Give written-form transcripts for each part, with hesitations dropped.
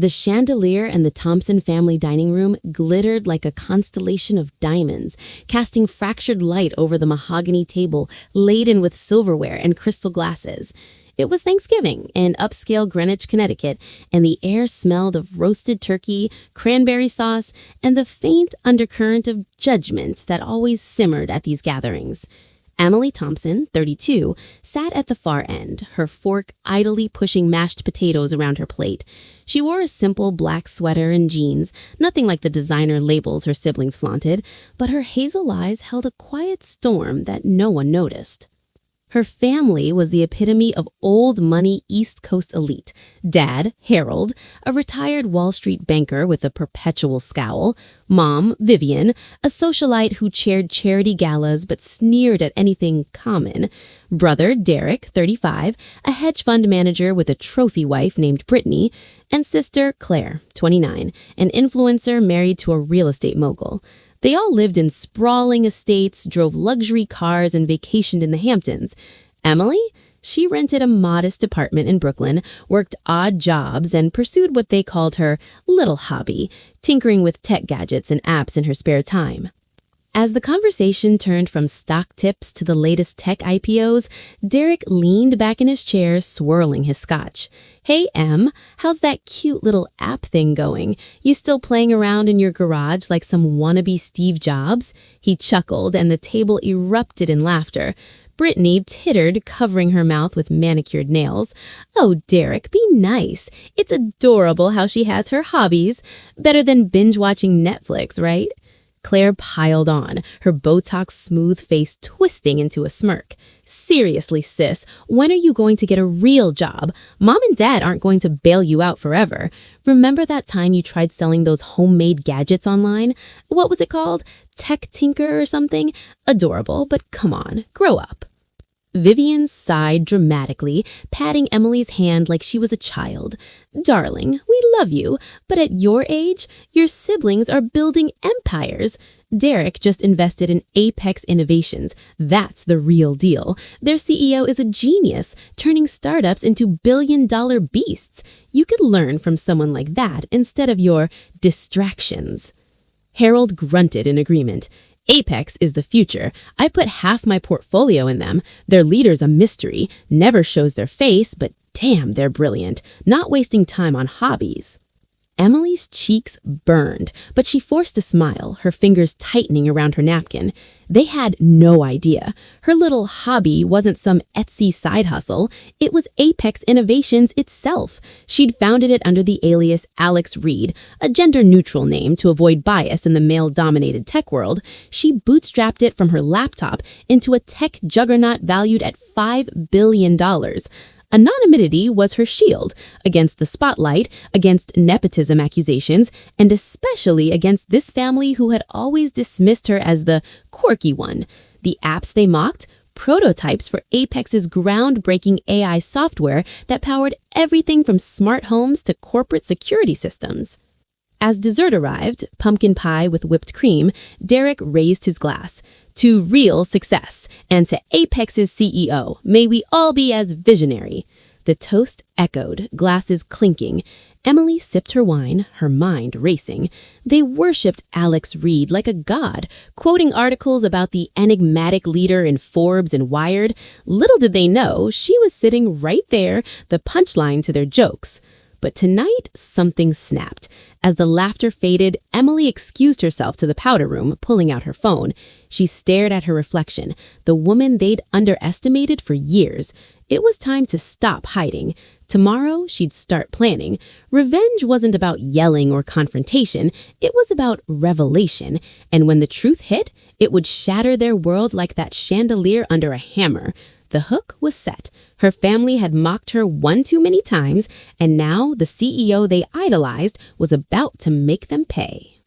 The chandelier in the Thompson family dining room glittered like a constellation of diamonds, casting fractured light over the mahogany table laden with silverware and crystal glasses. It was Thanksgiving in upscale Greenwich, Connecticut, and the air smelled of roasted turkey, cranberry sauce, and the faint undercurrent of judgment that always simmered at these gatherings. Emily Thompson, 32, sat at the far end, her fork idly pushing mashed potatoes around her plate. She wore a simple black sweater and jeans, nothing like the designer labels her siblings flaunted, but her hazel eyes held a quiet storm that no one noticed. Her family was the epitome of old money East Coast elite. Dad, Harold, a retired Wall Street banker with a perpetual scowl. Mom, Vivian, a socialite who chaired charity galas but sneered at anything common. Brother, Derek, 35, a hedge fund manager with a trophy wife named Brittany. And sister, Claire, 29, an influencer married to a real estate mogul. They all lived in sprawling estates, drove luxury cars, and vacationed in the Hamptons. Emily? She rented a modest apartment in Brooklyn, worked odd jobs, and pursued what they called her little hobby, tinkering with tech gadgets and apps in her spare time. As the conversation turned from stock tips to the latest tech IPOs, Derek leaned back in his chair, swirling his scotch. "Hey, Em, how's that cute little app thing going? You still playing around in your garage like some wannabe Steve Jobs?" He chuckled, and the table erupted in laughter. Brittany tittered, covering her mouth with manicured nails. "Oh, Derek, be nice. It's adorable how she has her hobbies. Better than binge-watching Netflix, right?" Claire piled on, her Botox-smooth face twisting into a smirk. "Seriously, sis, when are you going to get a real job? Mom and Dad aren't going to bail you out forever. Remember that time you tried selling those homemade gadgets online? What was it called? Tech Tinker or something? Adorable, but come on, grow up." Vivian sighed dramatically, patting Emily's hand like she was a child. "Darling, we love you, but at your age, your siblings are building empires. Derek just invested in Apex Innovations. That's the real deal. Their CEO is a genius, turning startups into billion-dollar beasts. You could learn from someone like that instead of your distractions." Harold grunted in agreement. "Apex is the future. I put half my portfolio in them. Their leader's a mystery, never shows their face, but damn, they're brilliant. Not wasting time on hobbies." Emily's cheeks burned, but she forced a smile, her fingers tightening around her napkin. They had no idea. Her little hobby wasn't some Etsy side hustle. It was Apex Innovations itself. She'd founded it under the alias Alex Reed, a gender-neutral name to avoid bias in the male-dominated tech world. She bootstrapped it from her laptop into a tech juggernaut valued at $5 billion. Anonymity was her shield against the spotlight, against nepotism accusations, and especially against this family who had always dismissed her as the quirky one. The apps they mocked? Prototypes for Apex's groundbreaking AI software that powered everything from smart homes to corporate security systems. As dessert arrived, pumpkin pie with whipped cream, Derek raised his glass. "To real success, and to Apex's CEO, may we all be as visionary." The toast echoed, glasses clinking. Emily sipped her wine, her mind racing. They worshipped Alex Reed like a god, quoting articles about the enigmatic leader in Forbes and Wired. Little did they know she was sitting right there, the punchline to their jokes. But tonight, something snapped. As the laughter faded, Emily excused herself to the powder room, pulling out her phone. She stared at her reflection, the woman they'd underestimated for years. It was time to stop hiding. Tomorrow, she'd start planning. Revenge wasn't about yelling or confrontation. It was about revelation. And when the truth hit, it would shatter their world like that chandelier under a hammer. The hook was set. Her family had mocked her one too many times, and now the CEO they idolized was about to make them pay.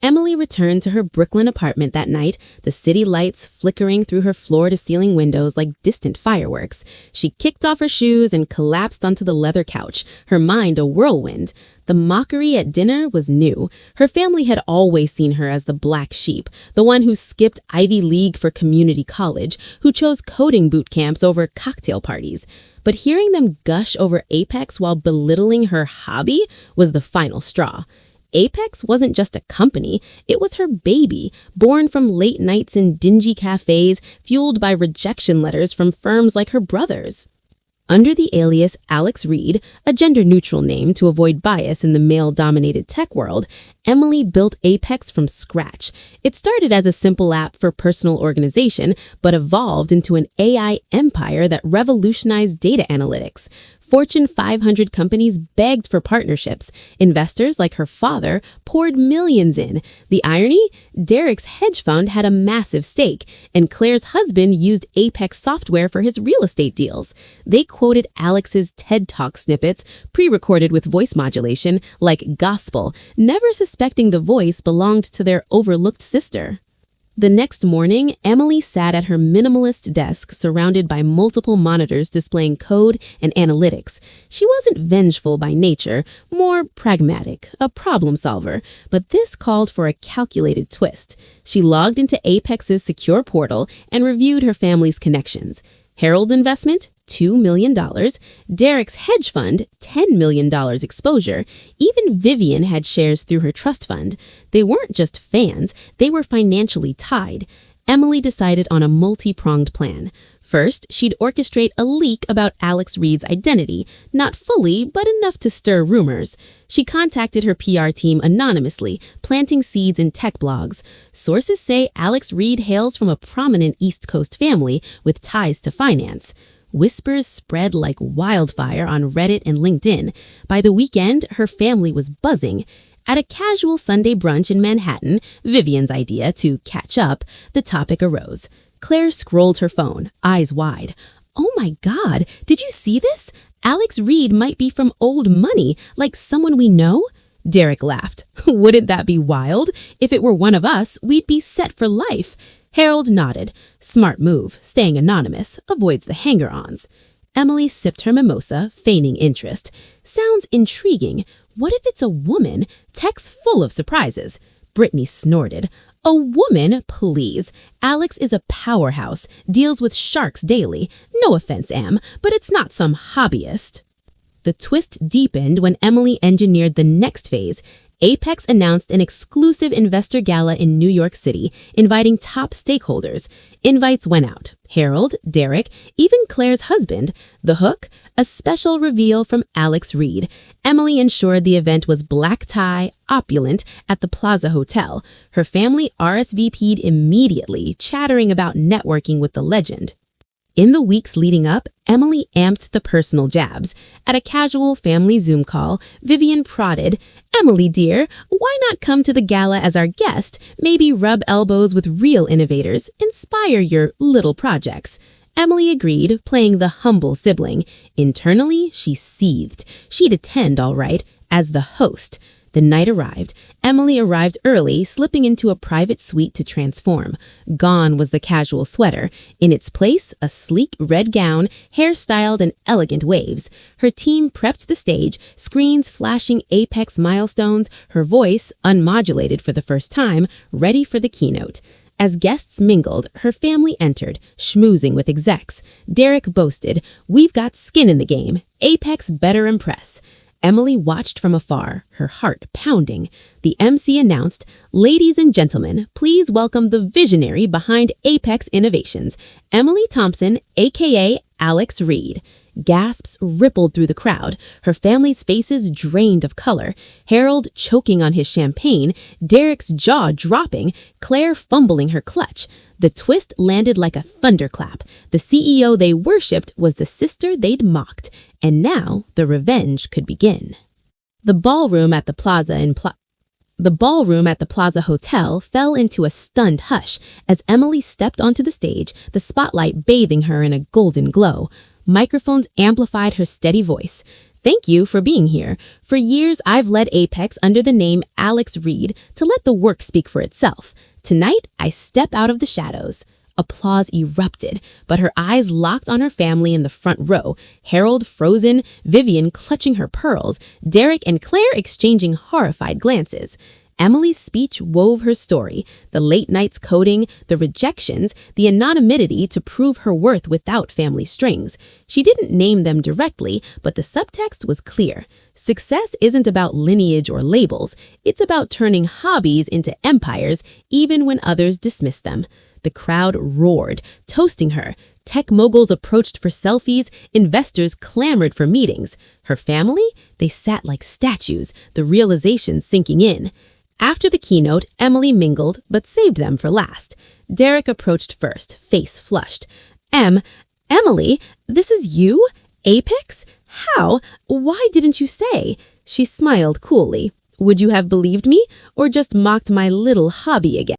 Emily returned to her Brooklyn apartment that night, the city lights flickering through her floor-to-ceiling windows like distant fireworks. She kicked off her shoes and collapsed onto the leather couch, her mind a whirlwind. The mockery at dinner was new. Her family had always seen her as the black sheep, the one who skipped Ivy League for community college, who chose coding boot camps over cocktail parties. But hearing them gush over Apex while belittling her hobby was the final straw. Apex wasn't just a company, it was her baby, born from late nights in dingy cafes, fueled by rejection letters from firms like her brother's. Under the alias Alex Reed, a gender-neutral name to avoid bias in the male-dominated tech world, Emily built Apex from scratch. It started as a simple app for personal organization, but evolved into an AI empire that revolutionized data analytics. Fortune 500 companies begged for partnerships. Investors like her father poured millions in. The irony? Derek's hedge fund had a massive stake, and Claire's husband used Apex software for his real estate deals. They quoted Alex's TED Talk snippets, pre-recorded with voice modulation, like gospel, never suspecting the voice belonged to their overlooked sister. The next morning, Emily sat at her minimalist desk surrounded by multiple monitors displaying code and analytics. She wasn't vengeful by nature, more pragmatic, a problem solver, but this called for a calculated twist. She logged into Apex's secure portal and reviewed her family's connections. Harold's investment? $2 million. Derek's hedge fund, $10 million exposure. Even Vivian had shares through her trust fund. They weren't just fans, they were financially tied. Emily decided on a multi-pronged plan. First, she'd orchestrate a leak about Alex Reed's identity, not fully, but enough to stir rumors. She contacted her PR team anonymously, planting seeds in tech blogs. Sources say Alex Reed hails from a prominent East Coast family with ties to finance. Whispers spread like wildfire on Reddit and LinkedIn. By the weekend, her family was buzzing. At a casual Sunday brunch in Manhattan, Vivian's idea to catch up, the topic arose. Claire scrolled her phone, eyes wide. "Oh my God, did you see this? Alex Reed might be from old money, like someone we know?" Derek laughed. "Wouldn't that be wild? If it were one of us, we'd be set for life." Harold nodded. Smart move, staying anonymous, avoids the hanger-ons. Emily sipped her mimosa, feigning interest. Sounds intriguing. What if it's a woman? Tech's full of surprises. Brittany snorted. "A woman, please. Alex is a powerhouse, deals with sharks daily. No offense, Em, but it's not some hobbyist." The twist deepened when Emily engineered the next phase. Apex announced an exclusive investor gala in New York City, inviting top stakeholders. Invites went out. Harold, Derek, even Claire's husband. The hook? A special reveal from Alex Reed. Emily ensured the event was black tie, opulent, at the Plaza Hotel. Her family RSVP'd immediately, chattering about networking with the legend. In the weeks leading up, Emily amped the personal jabs. At a casual family Zoom call, Vivian prodded, "Emily, dear, why not come to the gala as our guest? Maybe rub elbows with real innovators, inspire your little projects." Emily agreed, playing the humble sibling. Internally, she seethed. She'd attend, all right, as the host. The night arrived. Emily arrived early, slipping into a private suite to transform. Gone was the casual sweater. In its place, a sleek red gown, hairstyled in elegant waves. Her team prepped the stage, screens flashing Apex milestones, her voice, unmodulated for the first time, ready for the keynote. As guests mingled, her family entered, schmoozing with execs. Derek boasted, "We've got skin in the game. Apex better impress." Emily watched from afar, her heart pounding. The MC announced, "Ladies and gentlemen, please welcome the visionary behind Apex Innovations, Emily Thompson, aka Alex Reed." Gasps rippled through the crowd, her family's faces drained of color, Harold choking on his champagne, Derek's jaw dropping, Claire fumbling her clutch. The twist landed like a thunderclap. The CEO they worshipped was the sister they'd mocked, and now the revenge could begin. The ballroom at the Plaza Hotel fell into a stunned hush as Emily stepped onto the stage, the spotlight bathing her in a golden glow. Microphones amplified her steady voice. Thank you for being here. For years, I've led Apex under the name Alex Reed to let the work speak for itself. Tonight, I step out of the shadows. Applause erupted, but her eyes locked on her family in the front row, Harold frozen, Vivian clutching her pearls, Derek and Claire exchanging horrified glances. Emily's speech wove her story, the late nights coding, the rejections, the anonymity to prove her worth without family strings. She didn't name them directly, but the subtext was clear. Success isn't about lineage or labels. It's about turning hobbies into empires, even when others dismiss them. The crowd roared, toasting her. Tech moguls approached for selfies, investors clamored for meetings. Her family? They sat like statues, the realization sinking in. After the keynote, Emily mingled, but saved them for last. Derek approached first, face flushed. Emily, this is you? Apex? How? Why didn't you say? She smiled coolly. Would you have believed me, or just mocked my little hobby again?